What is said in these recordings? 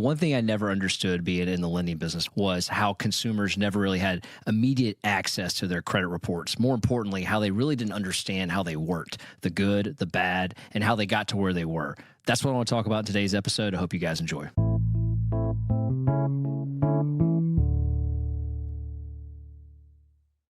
One thing I never understood being in the lending business was how consumers never really had immediate access to their credit reports. More importantly, how they really didn't understand how they worked, the good, the bad, and how they got to where they were. That's what I want to talk about in today's episode. I hope you guys enjoy.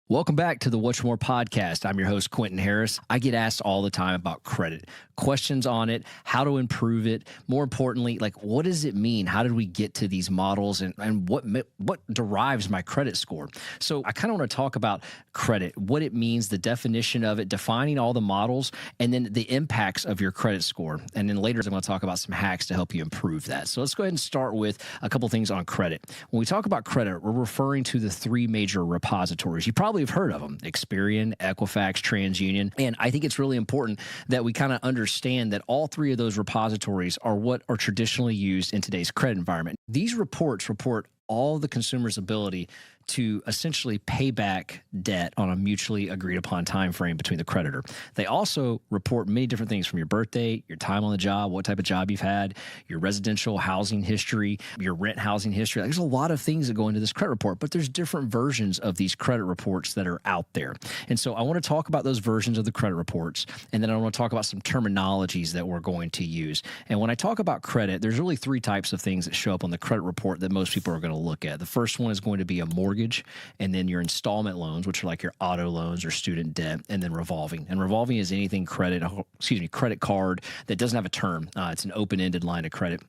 Welcome back to the What's More podcast. I'm your host, Quinton Harris. I get asked all the time about credit, questions on it, how to improve it. More importantly, like, what does it mean? How did we get to these models, and what derives my credit score? So I kind of want to talk about credit, what it means, the definition of it, defining all the models, and then the impacts of your credit score. And then later, I'm going to talk about some hacks to help you improve that. So let's go ahead and start with a couple things on credit. When we talk about credit, we're referring to the three major repositories. You probably have heard of them: Experian, Equifax, TransUnion. And I think it's really important that we kind of understand that all three of those repositories are what are traditionally used in today's credit environment. These reports report all the consumer's ability to essentially pay back debt on a mutually agreed upon time frame between the creditor. They also report many different things, from your birth date, your time on the job, what type of job you've had, your residential housing history, your rent housing history. There's a lot of things that go into this credit report, but there's different versions of these credit reports that are out there. And so I want to talk about those versions of the credit reports, and then I want to talk about some terminologies that we're going to use. And when I talk about credit, there's really three types of things that show up on the credit report that most people are going to look at. The first one is going to be a mortgage, and then your installment loans, which are like your auto loans or student debt, and then revolving. And revolving is anything credit card that doesn't have a term. It's an open-ended line of credit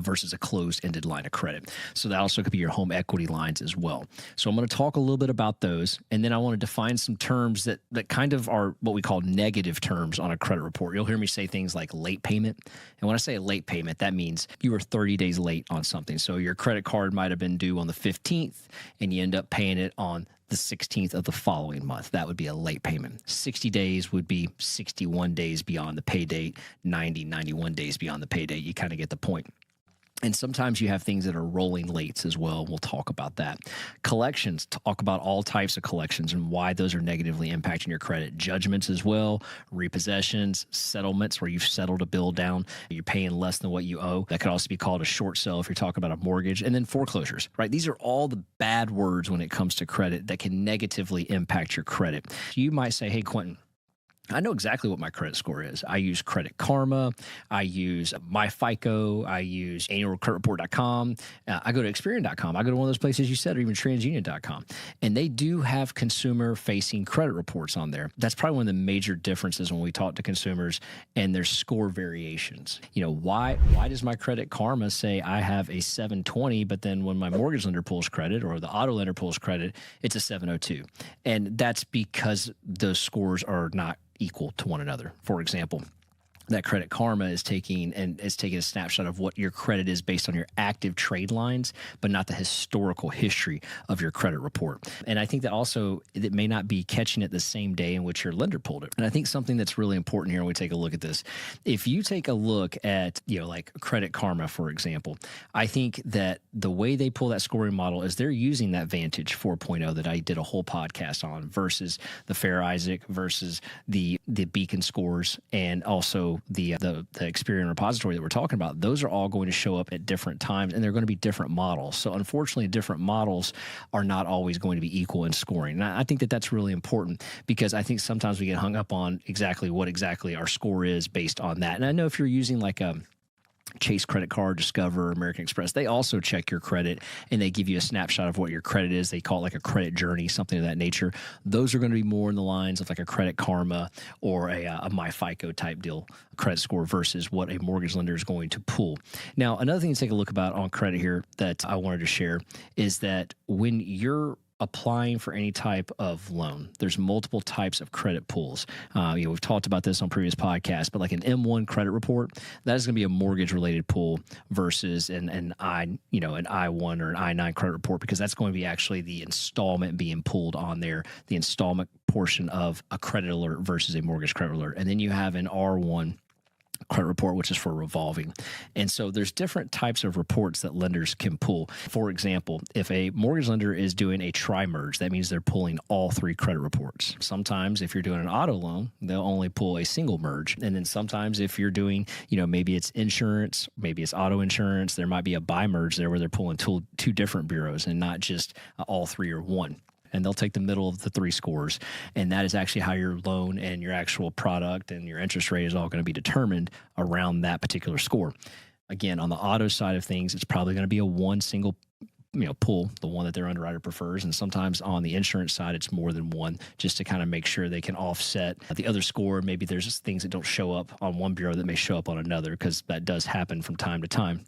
versus a closed-ended line of credit. So that also could be your home equity lines as well. So I'm going to talk a little bit about those, and then I want to define some terms that kind of are what we call negative terms on a credit report. You'll hear me say things like late payment. And when I say a late payment, that means you were 30 days late on something. So your credit card might have been due on the 15th, and you end up paying it on the 16th of the following month. That would be a late payment. 60 days would be 61 days beyond the pay date, 91 days beyond the pay date. You kind of get the point. And sometimes you have things that are rolling lates as well. We'll talk about that. Collections, talk about all types of collections and why those are negatively impacting your credit. Judgments as well, repossessions, settlements where you've settled a bill down, you're paying less than what you owe. That could also be called a short sale if you're talking about a mortgage. And then foreclosures, right? These are all the bad words when it comes to credit that can negatively impact your credit. You might say, hey, Quinton, I know exactly what my credit score is. I use Credit Karma. I use MyFICO. I use annualcreditreport.com. I go to Experian.com. I go to one of those places you said, or even TransUnion.com. And they do have consumer-facing credit reports on there. That's probably one of the major differences when we talk to consumers and there's score variations. You know, why does my Credit Karma say I have a 720, but then when my mortgage lender pulls credit or the auto lender pulls credit, it's a 702? And that's because those scores are not equal to one another. For example, that Credit Karma is taking a snapshot of what your credit is based on your active trade lines, but not the historical history of your credit report. And I think that also it may not be catching it the same day in which your lender pulled it. And I think something that's really important here when we take a look at this, if you take a look at, like Credit Karma, for example, I think that the way they pull that scoring model is they're using that Vantage 4.0 that I did a whole podcast on versus the Fair Isaac versus the Beacon scores, and also the Experian repository that we're talking about. Those are all going to show up at different times, and they're going to be different models. So unfortunately, different models are not always going to be equal in scoring. And I think that that's really important, because I think sometimes we get hung up on exactly what our score is based on that. And I know if you're using like a Chase credit card, Discover, American Express, they also check your credit and they give you a snapshot of what your credit is. They call it like a credit journey, something of that nature. Those are going to be more in the lines of like a Credit Karma or a MyFICO type deal, credit score, versus what a mortgage lender is going to pull. Now, another thing to take a look about on credit here that I wanted to share is that when you're applying for any type of loan, there's multiple types of credit pools. We've talked about this on previous podcasts, but like an M1 credit report, that is going to be a mortgage related pool versus an I1 or an I9 credit report, because that's going to be actually the installment being pulled on there, the installment portion of a credit alert versus a mortgage credit alert. And then you have an R1 credit report, which is for revolving. And so there's different types of reports that lenders can pull. For example, if a mortgage lender is doing a tri-merge, that means they're pulling all 3 credit reports. Sometimes if you're doing an auto loan, they'll only pull a single merge. And then sometimes if you're doing, maybe it's insurance, maybe it's auto insurance, there might be a bi-merge there where they're pulling two different bureaus and not just all 3 or one. And they'll take the middle of the 3 scores. And that is actually how your loan and your actual product and your interest rate is all going to be determined around that particular score. Again, on the auto side of things, it's probably going to be a one single pull, the one that their underwriter prefers. And sometimes on the insurance side, it's more than one, just to kind of make sure they can offset the other score. Maybe there's just things that don't show up on one bureau that may show up on another, because that does happen from time to time.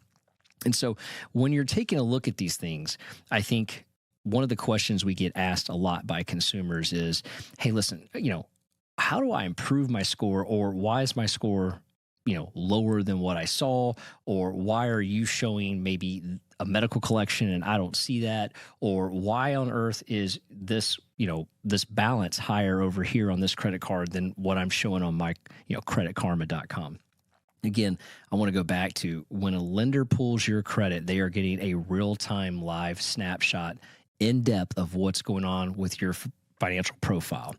And so when you're taking a look at these things, I think one of the questions we get asked a lot by consumers is, hey, listen, how do I improve my score? Or why is my score, lower than what I saw? Or why are you showing maybe a medical collection and I don't see that? Or why on earth is this, this balance higher over here on this credit card than what I'm showing on my, creditkarma.com? Again, I want to go back to when a lender pulls your credit, they are getting a real-time live snapshot in depth of what's going on with your financial profile.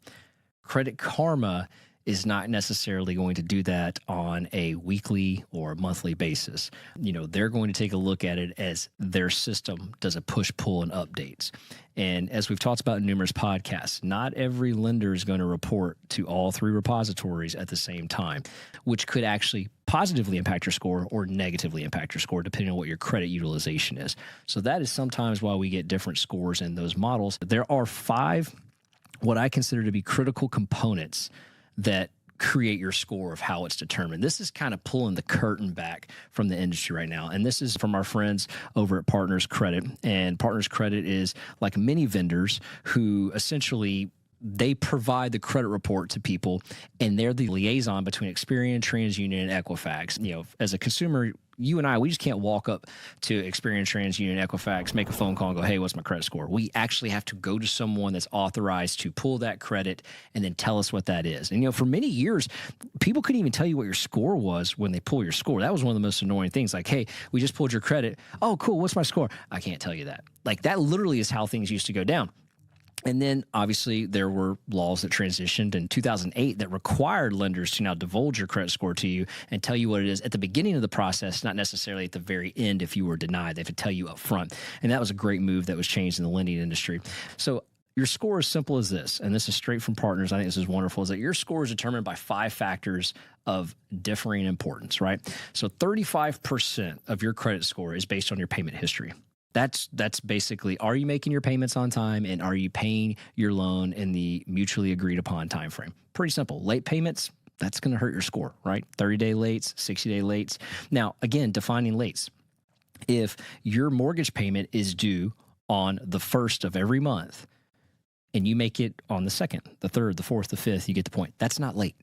Credit Karma is not necessarily going to do that on a weekly or monthly basis. They're going to take a look at it as their system does a push-pull and updates. And as we've talked about in numerous podcasts, not every lender is going to report to all 3 repositories at the same time, which could actually positively impact your score or negatively impact your score, depending on what your credit utilization is. So that is sometimes why we get different scores in those models. There are 5 what I consider to be critical components that create your score of how it's determined. This is kind of pulling the curtain back from the industry right now. And this is from our friends over at Partners Credit. And Partners Credit is like many vendors who essentially they provide the credit report to people, and they're the liaison between Experian, TransUnion, and Equifax. As a consumer, you and I, we just can't walk up to Experian, TransUnion, Equifax, make a phone call and go, hey, what's my credit score? We actually have to go to someone that's authorized to pull that credit and then tell us what that is. And, for many years, people couldn't even tell you what your score was when they pull your score. That was one of the most annoying things. Like, hey, we just pulled your credit. Oh, cool. What's my score? I can't tell you that. Like, that literally is how things used to go down. And then obviously there were laws that transitioned in 2008 that required lenders to now divulge your credit score to you and tell you what it is at the beginning of the process, not necessarily at the very end if you were denied. They have to tell you up front. And that was a great move that was changed in the lending industry. So your score is simple as this, and this is straight from Partners. I think this is wonderful, is that your score is determined by 5 factors of differing importance, right? So 35% of your credit score is based on your payment history. That's basically, are you making your payments on time, and are you paying your loan in the mutually agreed upon time frame? Pretty simple. Late payments, that's going to hurt your score, right? 30-day lates, 60-day lates. Now, again, defining lates. If your mortgage payment is due on the 1st of every month and you make it on the 2nd, the 3rd, the 4th, the 5th, you get the point. That's not late.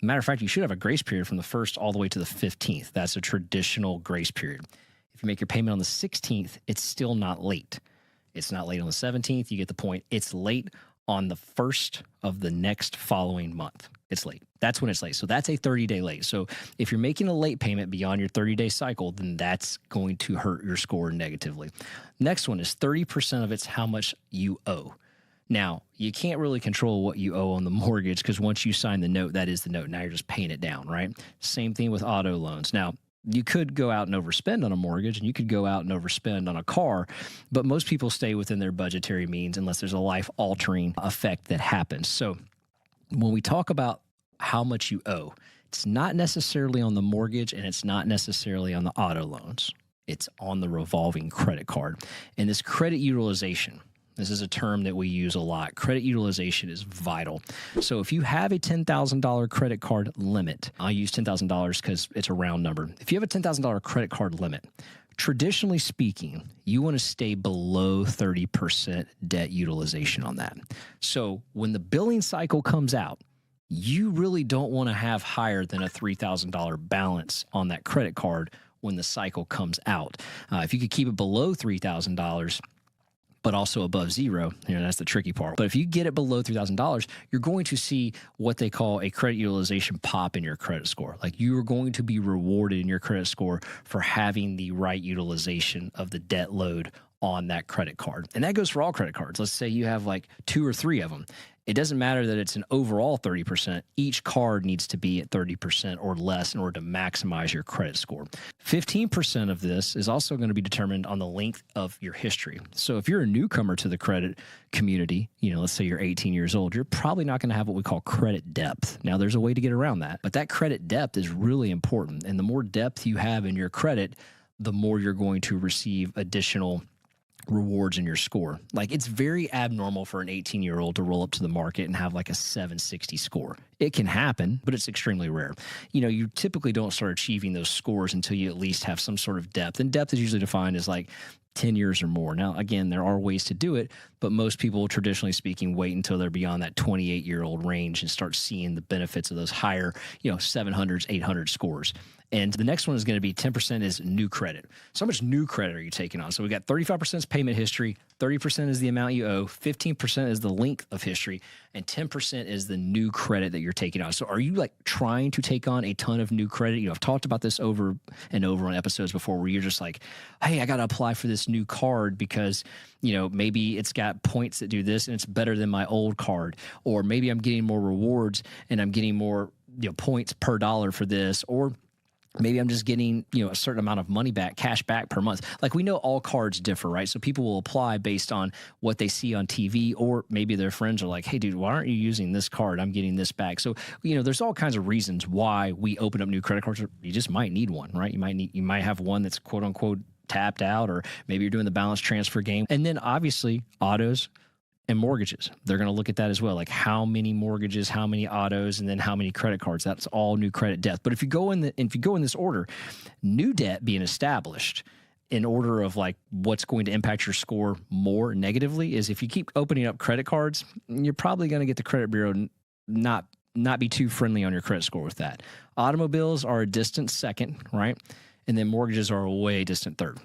Matter of fact, you should have a grace period from the 1st all the way to the 15th. That's a traditional grace period. If you make your payment on the 16th, it's still not late. It's not late on the 17th. You get the point. It's late on the 1st of the next following month. It's late. That's when it's late. So that's a 30-day late. So if you're making a late payment beyond your 30-day cycle, then that's going to hurt your score negatively. Next one is 30% of it's how much you owe. Now, you can't really control what you owe on the mortgage, because once you sign the note, that is the note. Now you're just paying it down, right? Same thing with auto loans. Now, you could go out and overspend on a mortgage, and you could go out and overspend on a car, but most people stay within their budgetary means unless there's a life-altering effect that happens. So when we talk about how much you owe, it's not necessarily on the mortgage, and it's not necessarily on the auto loans. It's on the revolving credit card. And this credit utilization, this is a term that we use a lot. Credit utilization is vital. So if you have a $10,000 credit card limit, I'll use $10,000 because it's a round number. If you have a $10,000 credit card limit, traditionally speaking, you want to stay below 30% debt utilization on that. So when the billing cycle comes out, you really don't want to have higher than a $3,000 balance on that credit card when the cycle comes out. If you could keep it below $3,000, but also above zero. That's the tricky part. But if you get it below $3,000, you're going to see what they call a credit utilization pop in your credit score. Like you are going to be rewarded in your credit score for having the right utilization of the debt load on that credit card. And that goes for all credit cards. Let's say you have like 2 or 3 of them. It doesn't matter that it's an overall 30%. Each card needs to be at 30% or less in order to maximize your credit score. 15% of this is also going to be determined on the length of your history. So if you're a newcomer to the credit community, let's say you're 18 years old, you're probably not going to have what we call credit depth. Now, there's a way to get around that, but that credit depth is really important. And the more depth you have in your credit, the more you're going to receive additional rewards in your score. Like it's very abnormal for an 18-year-old to roll up to the market and have like a 760 score. It can happen, but it's extremely rare. You typically don't start achieving those scores until you at least have some sort of depth. And depth is usually defined as like 10 years or more. Now, again, there are ways to do it, but most people, traditionally speaking, wait until they're beyond that 28-year-old range and start seeing the benefits of those higher, 700s, 800 scores. And the next one is going to be 10% is new credit. So how much new credit are you taking on? So we got 35% is payment history, 30% is the amount you owe, 15% is the length of history, and 10% is the new credit that you're taking on. So are you like trying to take on a ton of new credit? I've talked about this over and over on episodes before where you're just like, hey, I got to apply for this new card because, maybe it's got points that do this and it's better than my old card. Or maybe I'm getting more rewards and I'm getting more, points per dollar for this. Or maybe I'm just getting, a certain amount of money back, cash back per month. Like we know all cards differ, right? So people will apply based on what they see on TV, or maybe their friends are like, hey, dude, why aren't you using this card? I'm getting this back. So, there's all kinds of reasons why we open up new credit cards. You just might need one, right? You might have one that's quote unquote tapped out, or maybe you're doing the balance transfer game. And then obviously autos and mortgages. They're going to look at that as well. Like how many mortgages, how many autos, and then how many credit cards. That's all new credit depth. But if you go in this order, new debt being established in order of like what's going to impact your score more negatively is if you keep opening up credit cards, you're probably going to get the credit bureau not be too friendly on your credit score with that. Automobiles are a distant second, right? And then mortgages are a way distant third.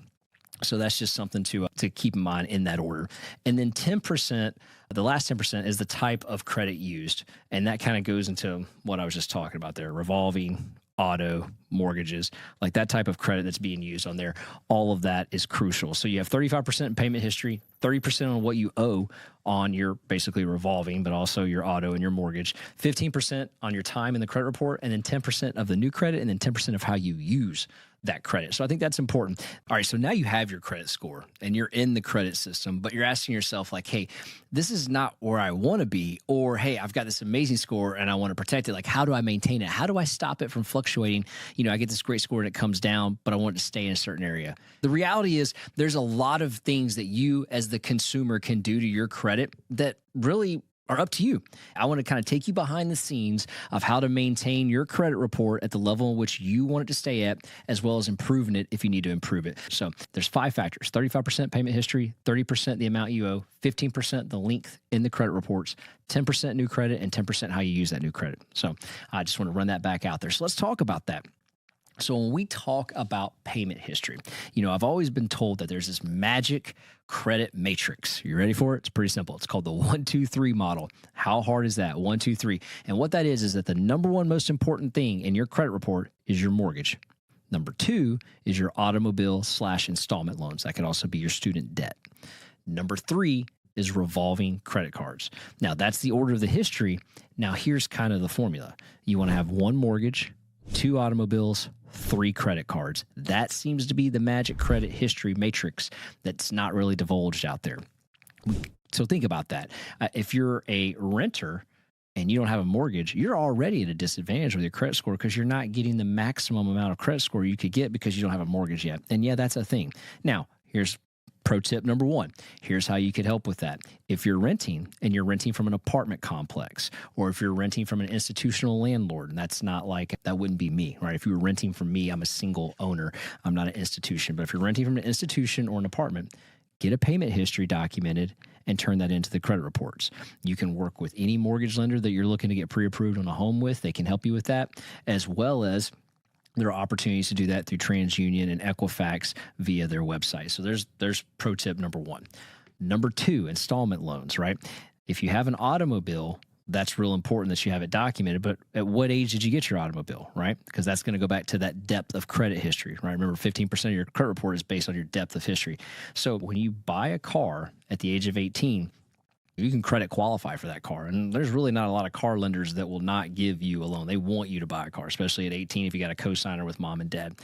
So that's just something to keep in mind in that order. And then 10%, the last 10% is the type of credit used. And that kind of goes into what I was just talking about there, revolving, auto, mortgages, like that type of credit that's being used on there. All of that is crucial. So you have 35% in payment history, 30% on what you owe on your basically revolving, but also your auto and your mortgage, 15% on your time in the credit report, and then 10% of the new credit, and then 10% of how you use that credit. So I think that's important. All right, so now you have your credit score and you're in the credit system, but you're asking yourself like, hey, this is not where I want to be, or hey, I've got this amazing score and I want to protect it. Like, how do I maintain it? How do I stop it from fluctuating? I get this great score and it comes down, but I want it to stay in a certain area. The reality is there's a lot of things that you as the consumer can do to your credit that really are up to you. I want to kind of take you behind the scenes of how to maintain your credit report at the level in which you want it to stay at, as well as improving it if you need to improve it. So there's 5 factors: 35% payment history, 30% the amount you owe, 15% the length in the credit reports, 10% new credit, and 10% how you use that new credit. So I just want to run that back out there. So let's talk about that. So when we talk about payment history, I've always been told that there's this magic credit matrix. You ready for it? It's pretty simple. It's called the 1-2-3 model. How hard is that? 1, 2, 3. And what that is that the number one most important thing in your credit report is your mortgage. Number 2 is your automobile/installment loans. That could also be your student debt. Number 3 is revolving credit cards. Now, that's the order of the history. Now, here's kind of the formula. You want to have 1 mortgage, 2 automobiles, 3 credit cards. That seems to be the magic credit history matrix that's not really divulged out there. So think about that. If you're a renter and you don't have a mortgage, you're already at a disadvantage with your credit score because you're not getting the maximum amount of credit score you could get because you don't have a mortgage yet. And yeah, that's a thing. Now, here's pro tip number 1. Here's how you could help with that. If you're renting and you're renting from an apartment complex, or if you're renting from an institutional landlord, and that's not like, that wouldn't be me, right? If you were renting from me, I'm a single owner. I'm not an institution. But if you're renting from an institution or an apartment, get a payment history documented and turn that into the credit reports. You can work with any mortgage lender that you're looking to get pre-approved on a home with. They can help you with that, as well as there are opportunities to do that through TransUnion and Equifax via their website. So there's pro tip number 1. Number two, installment loans, right? If you have an automobile, that's real important that you have it documented. But at what age did you get your automobile, right? Because that's going to go back to that depth of credit history, right? Remember, 15% of your credit report is based on your depth of history. So when you buy a car at the age of 18, you can credit qualify for that car. And there's really not a lot of car lenders that will not give you a loan. They want you to buy a car, especially at 18 if you got a co-signer with mom and dad.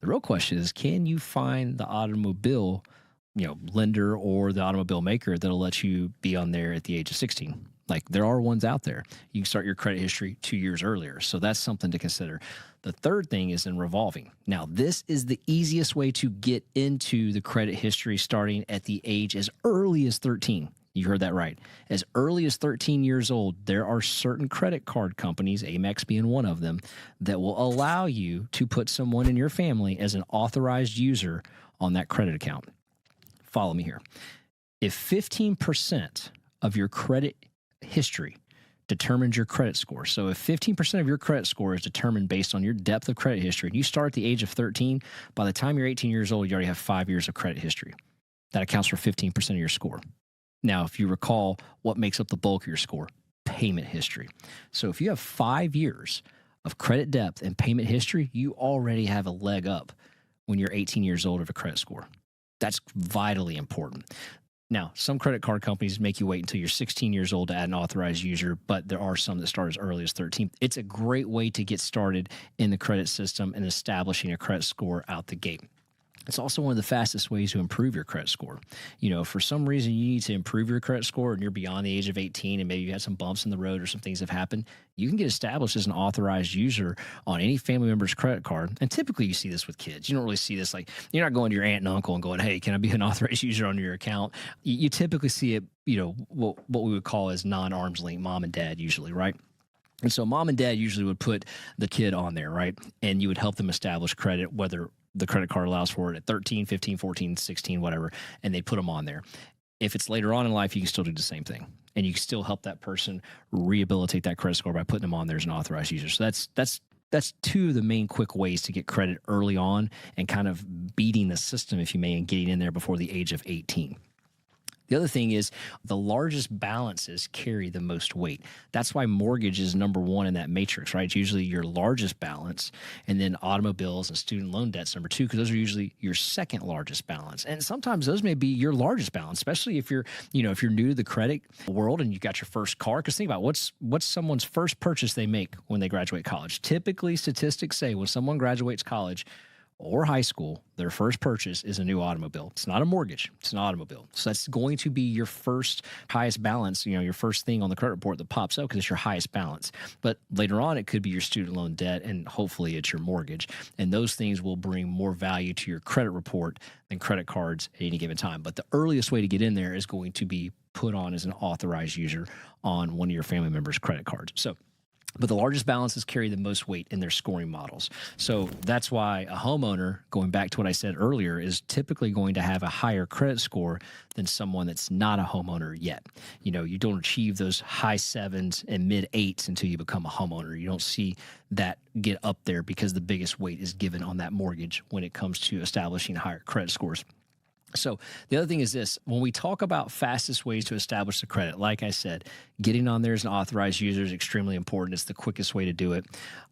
The real question is, can you find the automobile, lender or the automobile maker that'll let you be on there at the age of 16? Like, there are ones out there. You can start your credit history 2 years earlier. So that's something to consider. The third thing is in revolving. Now, this is the easiest way to get into the credit history, starting at the age as early as 13. You heard that right. As early as 13 years old, there are certain credit card companies, Amex being one of them, that will allow you to put someone in your family as an authorized user on that credit account. Follow me here. If 15% of your credit history determines your credit score, so if 15% of your credit score is determined based on your depth of credit history, and you start at the age of 13, by the time you're 18 years old, you already have 5 years of credit history. That accounts for 15% of your score. Now, if you recall, what makes up the bulk of your score? Payment history. So if you have 5 years of credit depth and payment history, you already have a leg up when you're 18 years old of a credit score. That's vitally important. Now, some credit card companies make you wait until you're 16 years old to add an authorized user, but there are some that start as early as 13. It's a great way to get started in the credit system and establishing a credit score out the gate. It's also one of the fastest ways to improve your credit score. For some reason you need to improve your credit score and you're beyond the age of 18 and maybe you had some bumps in the road or some things have happened, you can get established as an authorized user on any family member's credit card. And typically you see this with kids. You don't really see this, like, you're not going to your aunt and uncle and going, hey, can I be an authorized user on your account? You typically see it, what we would call as non-arm's length, mom and dad usually, right? And so mom and dad usually would put the kid on there, right? And you would help them establish credit, whether the credit card allows for it at 13, 15, 14, 16, whatever, and they put them on there. If it's later on in life, you can still do the same thing. And you can still help that person rehabilitate that credit score by putting them on there as an authorized user. So that's two of the main quick ways to get credit early on and kind of beating the system, if you may, and getting in there before the age of 18. The other thing is the largest balances carry the most weight. That's why mortgage is number one in that matrix, right? It's usually your largest balance, and then automobiles and student loan debt's number two, because those are usually your second largest balance. And sometimes those may be your largest balance, especially if you're new to the credit world and you got your first car. Because think about what's someone's first purchase they make when they graduate college. Typically, statistics say when someone graduates college or high school, their first purchase is a new automobile. It's not a mortgage, it's an automobile. So that's going to be your first highest balance, your first thing on the credit report that pops up because it's your highest balance. But later on, it could be your student loan debt, and hopefully it's your mortgage. And those things will bring more value to your credit report than credit cards at any given time. But the earliest way to get in there is going to be put on as an authorized user on one of your family members' credit cards. But the largest balances carry the most weight in their scoring models. So that's why a homeowner, going back to what I said earlier, is typically going to have a higher credit score than someone that's not a homeowner yet. You don't achieve those high 7s and mid 8s until you become a homeowner. You don't see that get up there because the biggest weight is given on that mortgage when it comes to establishing higher credit scores. So the other thing is this: when we talk about fastest ways to establish the credit, like I said, getting on there as an authorized user is extremely important. It's the quickest way to do it.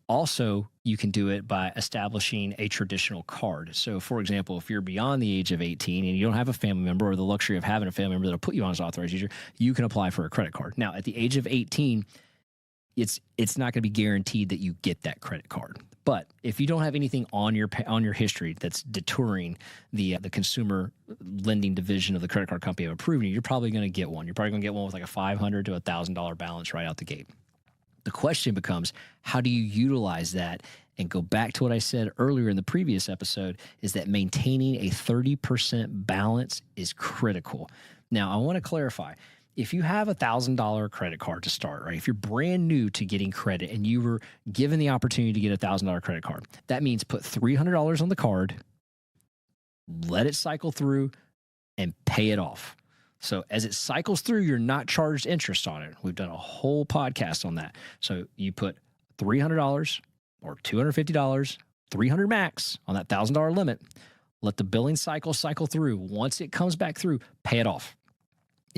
Also, you can do it by establishing a traditional card. So, for example, if you're beyond the age of 18 and you don't have a family member or the luxury of having a family member that'll put you on as an authorized user, you can apply for a credit card. Now, at the age of 18, it's not going to be guaranteed that you get that credit card. But if you don't have anything on your history that's deterring the consumer lending division of the credit card company of approving you, you're probably going to get one. You're probably going to get one with like a $500 to $1,000 balance right out the gate. The question becomes, how do you utilize that? And go back to what I said earlier in the previous episode, is that maintaining a 30% balance is critical. Now, I want to clarify. If you have $1,000 credit card to start, right? If you're brand new to getting credit and you were given the opportunity to get a $1,000 credit card, that means put $300 on the card, let it cycle through, and pay it off. So as it cycles through, you're not charged interest on it. We've done a whole podcast on that. So you put $300 or $250, $300 max on that $1,000 limit. Let the billing cycle through. Once it comes back through, pay it off.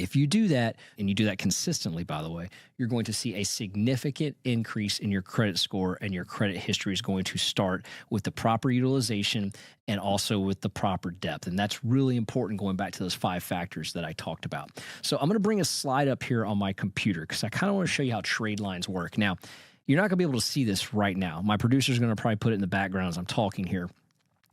If you do that, and you do that consistently, by the way, you're going to see a significant increase in your credit score, and your credit history is going to start with the proper utilization and also with the proper depth. And that's really important, going back to those 5 factors that I talked about. So I'm going to bring a slide up here on my computer because I kind of want to show you how trade lines work. Now, you're not going to be able to see this right now. My producer is going to probably put it in the background as I'm talking here.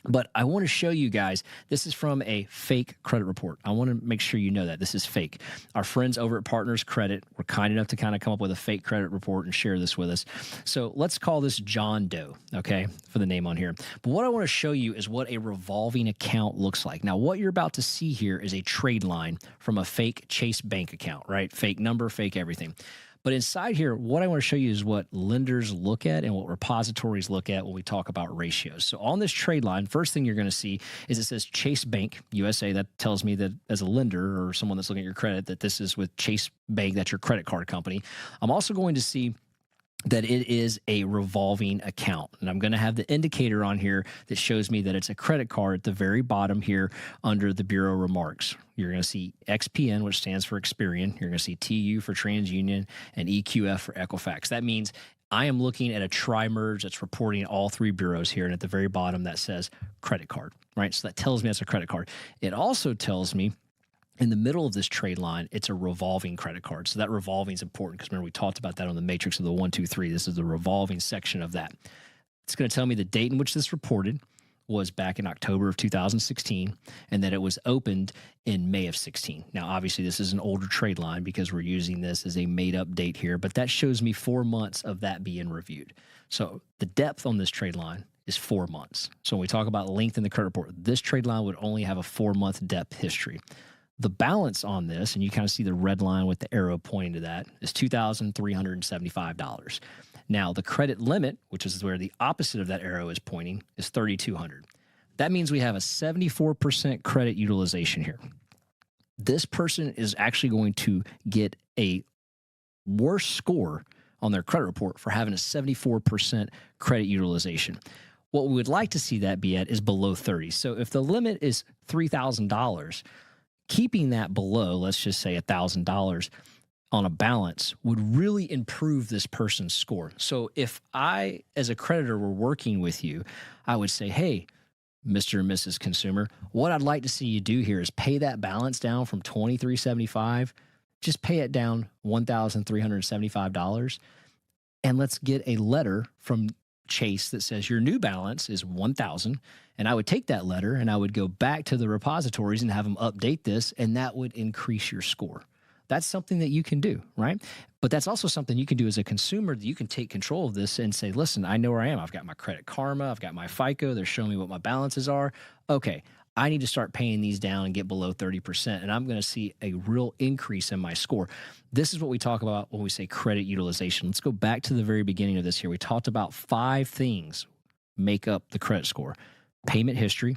But I want to show you guys, this is from a fake credit report. I want to make sure you know that this is fake. Our friends over at Partners Credit were kind enough to kind of come up with a fake credit report and share this with us. So let's call this John Doe, okay, for the name on here. But what I want to show you is what a revolving account looks like. Now, what you're about to see here is a trade line from a fake Chase bank account, right? Fake number, fake everything. But inside here, what I want to show you is what lenders look at and what repositories look at when we talk about ratios. So on this trade line, first thing you're going to see is it says Chase Bank USA. That tells me that as a lender or someone that's looking at your credit, that this is with Chase Bank, that's your credit card company. I'm also going to see that it is a revolving account. And I'm going to have the indicator on here that shows me that it's a credit card at the very bottom here under the bureau remarks. You're going to see XPN, which stands for Experian. You're going to see TU for TransUnion and EQF for Equifax. That means I am looking at a tri-merge that's reporting all 3 bureaus here. And at the very bottom, that says credit card, right? So that tells me that's a credit card. It also tells me in the middle of this trade line, it's a revolving credit card. So that revolving is important because remember, we talked about that on the matrix of the 1, 2, 3. This is the revolving section of that. It's going to tell me the date in which this reported was back in October of 2016, and that it was opened in May of 16. Now, obviously, this is an older trade line because we're using this as a made-up date here, but that shows me 4 months of that being reviewed. So the depth on this trade line is 4 months. So when we talk about length in the credit report, this trade line would only have a 4-month depth history. The balance on this, and you kind of see the red line with the arrow pointing to that, is $2,375. Now, the credit limit, which is where the opposite of that arrow is pointing, is $3,200. That means we have a 74% credit utilization here. This person is actually going to get a worse score on their credit report for having a 74% credit utilization. What we would like to see that be at is below 30. So if the limit is $3,000, keeping that below, let's just say $1,000 on a balance, would really improve this person's score. So if I, as a creditor, were working with you, I would say, hey, Mr. and Mrs. Consumer, what I'd like to see you do here is pay that balance down from $2,375, just pay it down $1,375, and let's get a letter from Chase that says your new balance is $1,000, and I would take that letter and I would go back to the repositories and have them update this, and that would increase your score. That's something that you can do, right? But that's also something you can do as a consumer, that you can take control of this and say, listen, I know where I am. I've got my Credit Karma. I've got my FICO. They're showing me what my balances are. Okay, I need to start paying these down and get below 30%, and I'm going to see a real increase in my score. This is what we talk about when we say credit utilization. Let's go back to the very beginning of this here. We talked about 5 things make up the credit score. Payment history.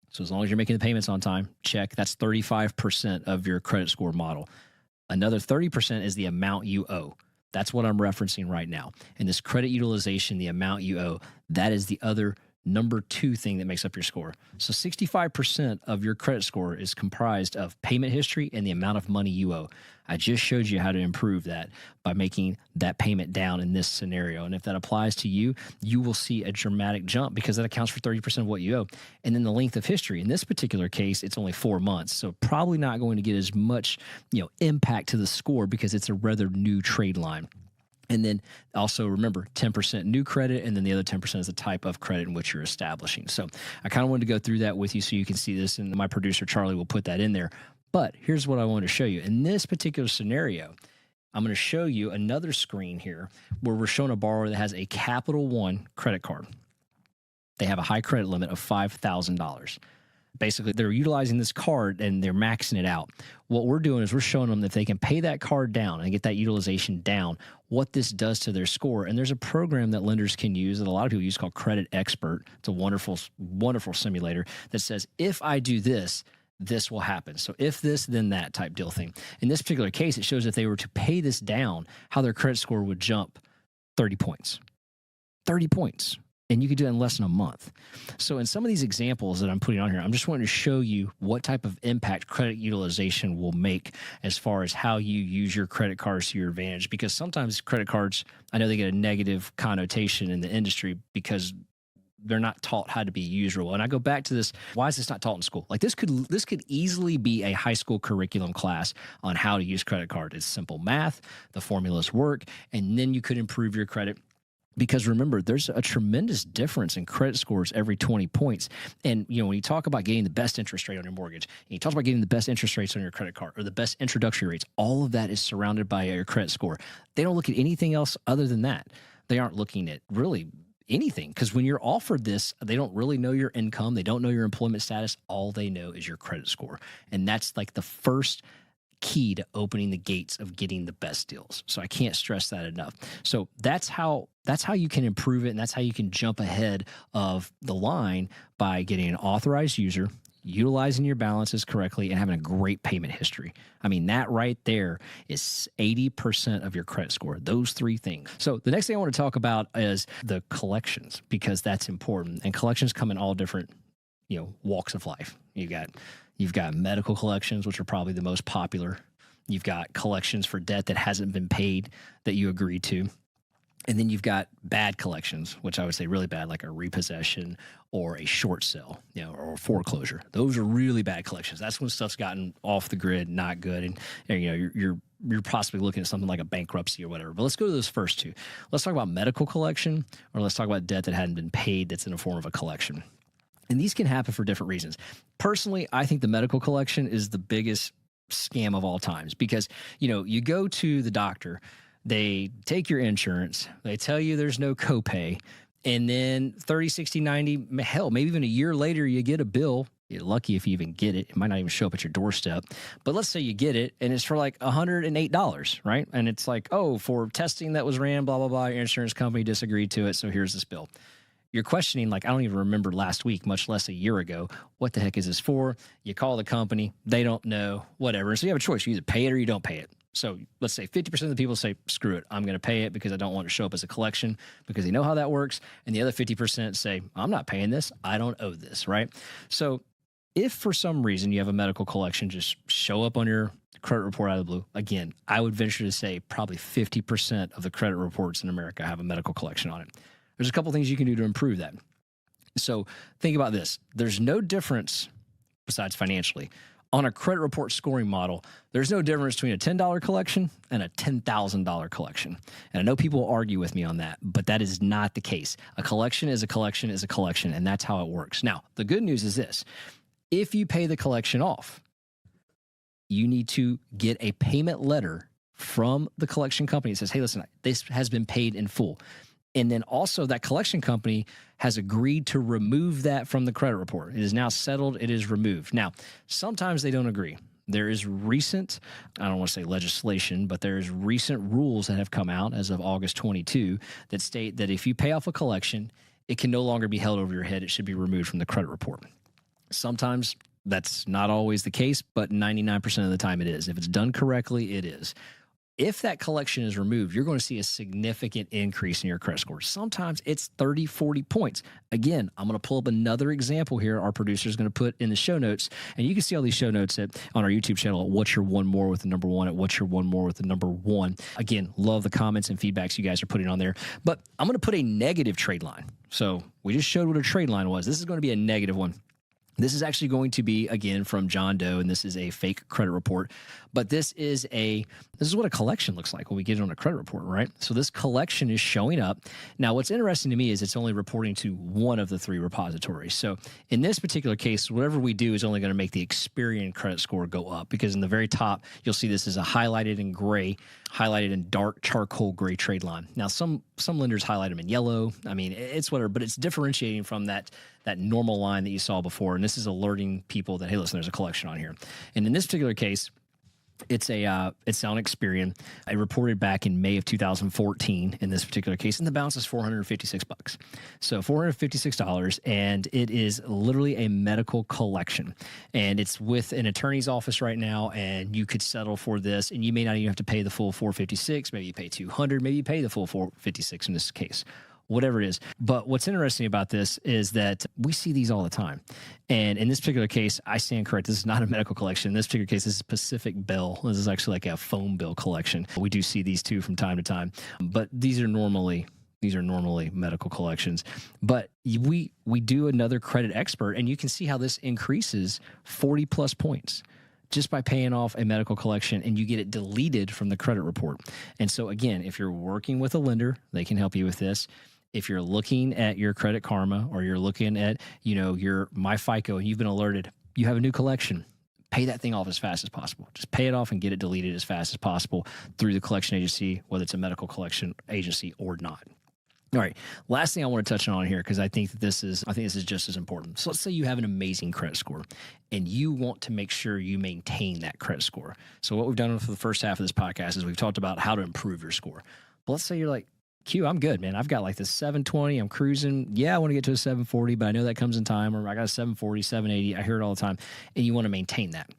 So as long as you're making the payments on time, check. That's 35% of your credit score model. Another 30% is the amount you owe. That's what I'm referencing right now. And this credit utilization, the amount you owe, that is the other number 2 thing that makes up your score. So 65% of your credit score is comprised of payment history and the amount of money you owe. I just showed you how to improve that by making that payment down in this scenario. And if that applies to you, you will see a dramatic jump because that accounts for 30% of what you owe. And then the length of history. In this particular case, it's only 4 months. So probably not going to get as much, impact to the score because it's a rather new trade line. And then also remember 10% new credit, and then the other 10% is the type of credit in which you're establishing. So I kind of wanted to go through that with you so you can see this, and my producer Charlie will put that in there. But here's what I want to show you. In this particular scenario, I'm going to show you another screen here where we're showing a borrower that has a Capital One credit card. They have a high credit limit of $5,000. Basically, they're utilizing this card and they're maxing it out. What we're doing is we're showing them that they can pay that card down and get that utilization down, what this does to their score. And there's a program that lenders can use that a lot of people use called Credit Expert. It's a wonderful, wonderful simulator that says, if I do this, this will happen. So if this, then that type deal thing. In this particular case, it shows if they were to pay this down, how their credit score would jump 30 points. 30 points and you could do it in less than a month. So in some of these examples that I'm putting on here, I'm just wanting to show you what type of impact credit utilization will make as far as how you use your credit cards to your advantage. Because sometimes credit cards, I know they get a negative connotation in the industry because they're not taught how to be used real well. And I go back to this, why is this not taught in school? Like this could easily be a high school curriculum class on how to use credit card. It's simple math, the formulas work, and then you could improve your credit. Because remember, there's a tremendous difference in credit scores every 20 points. And, you know, when you talk about getting the best interest rate on your mortgage, and you talk about getting the best interest rates on your credit card or the best introductory rates, all of that is surrounded by your credit score. They don't look at anything else other than that. They aren't looking at really anything, because when you're offered this, they don't really know your income. They don't know your employment status. All they know is your credit score. And that's like the first key to opening the gates of getting the best deals. So I can't stress that enough. So that's how you can improve it, and that's how you can jump ahead of the line by getting an authorized user, utilizing your balances correctly, and having a great payment history. I mean, that right there is 80% of your credit score, those three things. So the next thing I want to talk about is the collections, because that's important. And collections come in all different, you know, walks of life. You've got medical collections, which are probably the most popular. You've got collections for debt that hasn't been paid that you agreed to. And then you've got bad collections, which I would say really bad, like a repossession or a short sale, you know, or foreclosure. Those are really bad collections. That's when stuff's gotten off the grid, not good, and you know you're possibly looking at something like a bankruptcy or whatever. But let's go to those first two. Let's talk about medical collection, or let's talk about debt that hadn't been paid that's in the form of a collection. And these can happen for different reasons. Personally, I think the medical collection is the biggest scam of all times, because you know you go to the doctor. They take your insurance, they tell you there's no copay, and then 30, 60, 90, hell, maybe even a year later, you get a bill. You're lucky if you even get it. It might not even show up at your doorstep. But let's say you get it, and it's for like $108, right? And it's like, oh, for testing that was ran, blah, blah, blah, your insurance company disagreed to it, so here's this bill. You're questioning, like, I don't even remember last week, much less a year ago. What the heck is this for? You call the company, they don't know, whatever. So you have a choice. You either pay it or you don't pay it. So let's say 50% of the people say, screw it, I'm going to pay it because I don't want it to show up as a collection, because they know how that works. And the other 50% say, I'm not paying this. I don't owe this, right? So if for some reason you have a medical collection just show up on your credit report out of the blue, again, I would venture to say probably 50% of the credit reports in America have a medical collection on it. There's a couple things you can do to improve that. So think about this. There's no difference, besides financially, on a credit report scoring model. There's no difference between a $10 collection and a $10,000 collection. And I know people will argue with me on that, but that is not the case. A collection is a collection is a collection, and that's how it works. Now, the good news is this. If you pay the collection off, you need to get a payment letter from the collection company that says, hey, listen, this has been paid in full. And then also that collection company has agreed to remove that from the credit report. It is now settled. It is removed. Now, sometimes they don't agree. There is recent, I don't want to say legislation, but there's recent rules that have come out as of August 22 that state that if you pay off a collection, it can no longer be held over your head. It should be removed from the credit report. Sometimes that's not always the case, but 99% of the time it is. If it's done correctly, it is. If that collection is removed, you're going to see a significant increase in your credit score. Sometimes it's 30, 40 points. Again, I'm going to pull up another example here. Our producer is going to put in the show notes, and you can see all these show notes on our YouTube channel at What's Your One More with the number one, at What's Your One More with the number one. Again, love the comments and feedbacks you guys are putting on there. But I'm going to put a negative trade line. So we just showed what a trade line was. This is going to be a negative one. This is actually going to be, again, from John Doe, and this is a fake credit report. But this is what a collection looks like when we get it on a credit report, right? So this collection is showing up. Now, what's interesting to me is it's only reporting to one of the three repositories. So in this particular case, whatever we do is only going to make the Experian credit score go up, because in the very top, you'll see this is a highlighted in gray, highlighted in dark charcoal gray trade line. Now, some lenders highlight them in yellow. I mean, it's whatever, but it's differentiating from that normal line that you saw before. And this is alerting people that, hey, listen, there's a collection on here. And in this particular case, it's on Experian. I reported back in May of 2014 in this particular case, and the balance is $456. So $456, and it is literally a medical collection. And it's with an attorney's office right now, and you could settle for this, and you may not even have to pay the full $456. Maybe you pay $200. Maybe you pay the full $456 in this case. whatever it is. But what's interesting about this is that we see these all the time. And in this particular case, I stand correct. This is not a medical collection. In this particular case, this is Pacific Bill. This is actually like a phone bill collection. We do see these too from time to time, but these are normally medical collections. But we do another credit expert, and you can see how this increases 40 plus points just by paying off a medical collection, and you get it deleted from the credit report. And so again, if you're working with a lender, they can help you with this. If you're looking at your Credit Karma, or you're looking at, your MyFICO, and you've been alerted, you have a new collection, pay that thing off as fast as possible. Just pay it off and get it deleted as fast as possible through the collection agency, whether it's a medical collection agency or not. All right. Last thing I want to touch on here, because I think this is just as important. So let's say you have an amazing credit score and you want to make sure you maintain that credit score. So what we've done for the first half of this podcast is we've talked about how to improve your score. But let's say you're like, Q, I'm good, man. I've got like this 720. I'm cruising. Yeah, I want to get to a 740, but I know that comes in time. Or I got a 740, 780. I hear it all the time. And you want to maintain that.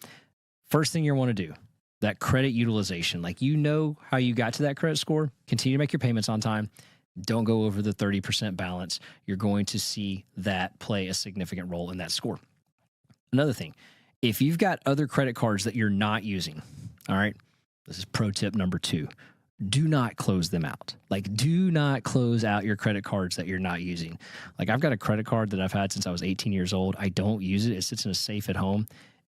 First thing you want to do, that credit utilization. Like, how you got to that credit score. Continue to make your payments on time. Don't go over the 30% balance. You're going to see that play a significant role in that score. Another thing, if you've got other credit cards that you're not using, all right, this is pro tip number 2. Do not close them out. Like, do not close out your credit cards that you're not using. Like, I've got a credit card that I've had since I was 18 years old. I don't use it. It sits in a safe at home.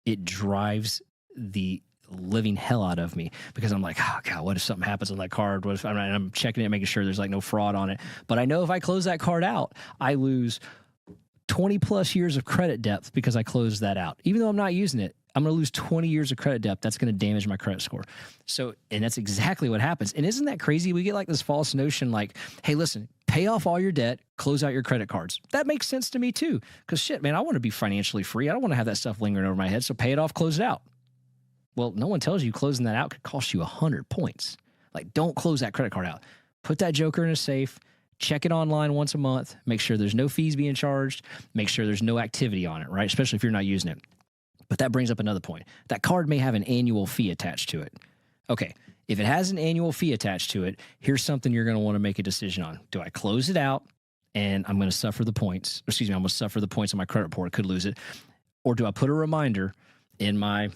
It drives the living hell out of me because I'm like, oh God, what if something happens on that card? What if I'm checking it, making sure there's like no fraud on it. But I know if I close that card out, I lose 20 plus years of credit depth because I closed that out. Even though I'm not using it, I'm going to lose 20 years of credit depth. That's going to damage my credit score. So, and that's exactly what happens. And isn't that crazy? We get like this false notion like, hey, listen, pay off all your debt, close out your credit cards. That makes sense to me too. Because shit, man, I want to be financially free. I don't want to have that stuff lingering over my head. So pay it off, close it out. Well, no one tells you closing that out could cost you 100 points. Like, don't close that credit card out. Put that joker in a safe. Check it online once a month. Make sure there's no fees being charged. Make sure there's no activity on it, right? Especially if you're not using it. But that brings up another point. That card may have an annual fee attached to it. Okay, if it has an annual fee attached to it, here's something you're going to want to make a decision on. Do I close it out and I'm going to suffer the points? I'm going to suffer the points on my credit report. I could lose it. Or do I put a reminder in my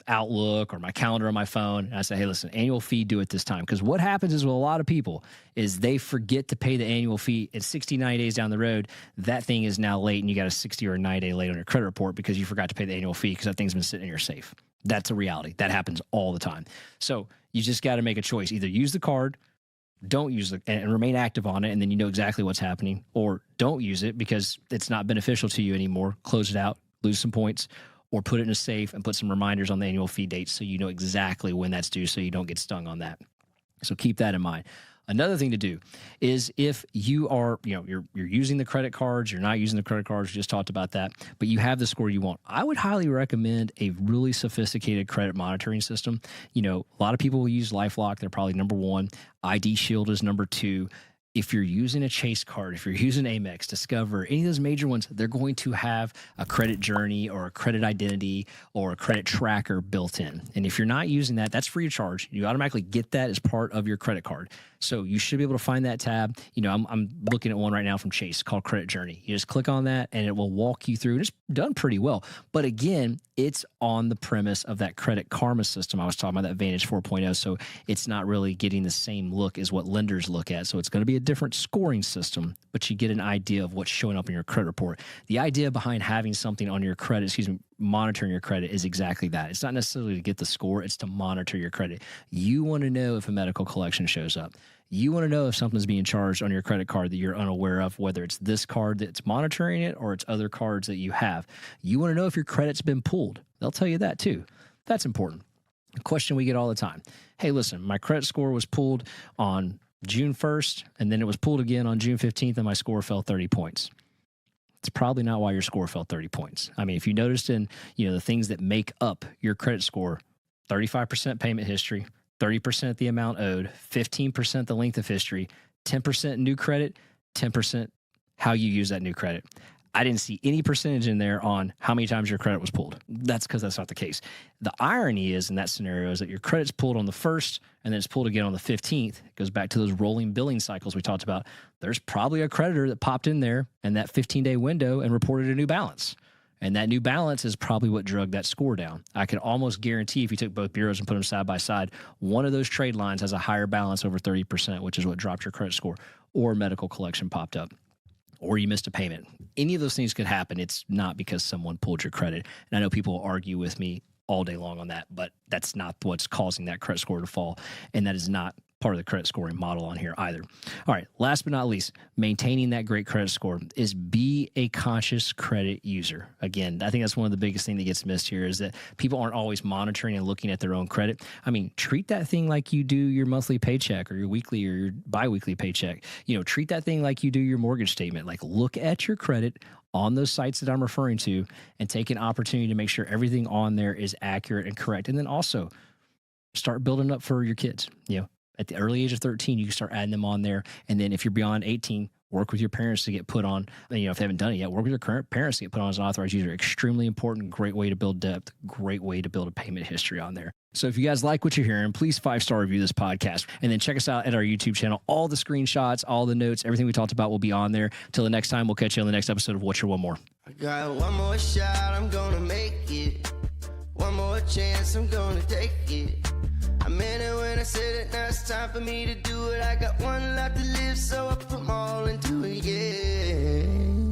Outlook or my calendar on my phone, and I say, hey, listen, annual fee due at this time. Because what happens is with a lot of people is they forget to pay the annual fee, and 69 days down the road, that thing is now late, and you got a 60 or a 90-day late on your credit report because you forgot to pay the annual fee because that thing's been sitting in your safe. That's a reality. That happens all the time. So you just got to make a choice. Either use the card, don't use it, and remain active on it, and then you know exactly what's happening, or don't use it because it's not beneficial to you anymore. Close it out, lose some points, or put it in a safe and put some reminders on the annual fee dates so you know exactly when that's due so you don't get stung on that. So keep that in mind. Another thing to do is if you are, you're using the credit cards, you're not using the credit cards, we just talked about that, but you have the score you want. I would highly recommend a really sophisticated credit monitoring system. A lot of people will use LifeLock. They're probably number 1. ID Shield is number 2. If you're using a Chase card, if you're using Amex, Discover, any of those major ones, they're going to have a credit journey or a credit identity or a credit tracker built in. And if you're not using that, that's free of charge. You automatically get that as part of your credit card. So you should be able to find that tab. I'm looking at one right now from Chase called Credit Journey. You just click on that and it will walk you through. And it's done pretty well. But again, it's on the premise of that Credit Karma system I was talking about, that Vantage 4.0. So it's not really getting the same look as what lenders look at. So it's going to be a different scoring system, but you get an idea of what's showing up in your credit report. The idea behind having something on your credit, monitoring your credit is exactly that. It's not necessarily to get the score, it's to monitor your credit. You want to know if a medical collection shows up. You want to know if something's being charged on your credit card that you're unaware of, whether it's this card that's monitoring it or it's other cards that you have. You want to know if your credit's been pulled. They'll tell you that too. That's important. A question we get all the time. Hey, listen, my credit score was pulled on June 1st, and then it was pulled again on June 15th, and my score fell 30 points. It's probably not why your score fell 30 points. I mean, if you noticed in, the things that make up your credit score, 35% payment history, 30% the amount owed, 15% the length of history, 10% new credit, 10% how you use that new credit. I didn't see any percentage in there on how many times your credit was pulled. That's because that's not the case. The irony is in that scenario is that your credit's pulled on the 1st and then it's pulled again on the 15th. It goes back to those rolling billing cycles we talked about. There's probably a creditor that popped in there in that 15-day window and reported a new balance. And that new balance is probably what drug that score down. I can almost guarantee if you took both bureaus and put them side by side, one of those trade lines has a higher balance over 30%, which is what dropped your credit score, or medical collection popped up, or you missed a payment. Any of those things could happen. It's not because someone pulled your credit. And I know people will argue with me all day long on that, but that's not what's causing that credit score to fall. And that is not part of the credit scoring model on here either. All right, last but not least, maintaining that great credit score is be a conscious credit user. Again, I think that's one of the biggest things that gets missed here is that people aren't always monitoring and looking at their own credit. I mean, treat that thing like you do your monthly paycheck or your weekly or your biweekly paycheck. You know, treat that thing like you do your mortgage statement. Like look at your credit on those sites that I'm referring to and take an opportunity to make sure everything on there is accurate and correct. And then also start building up for your kids. You know, at the early age of 13, you can start adding them on there. And then if you're beyond 18, work with your parents to get put on, you know, if they haven't done it yet, work with your current parents to get put on as an authorized user. Extremely important, great way to build depth, great way to build a payment history on there. So if you guys like what you're hearing, please 5-star review this podcast and then check us out at our YouTube channel. All the screenshots, all the notes, everything we talked about will be on there. Till the next time, we'll catch you on the next episode of What's Your One More. I got one more shot, I'm gonna make it. One more chance, I'm gonna take it. I meant it when I said it, now it's time for me to do it. I got one life to live, so I put my all into it, yeah.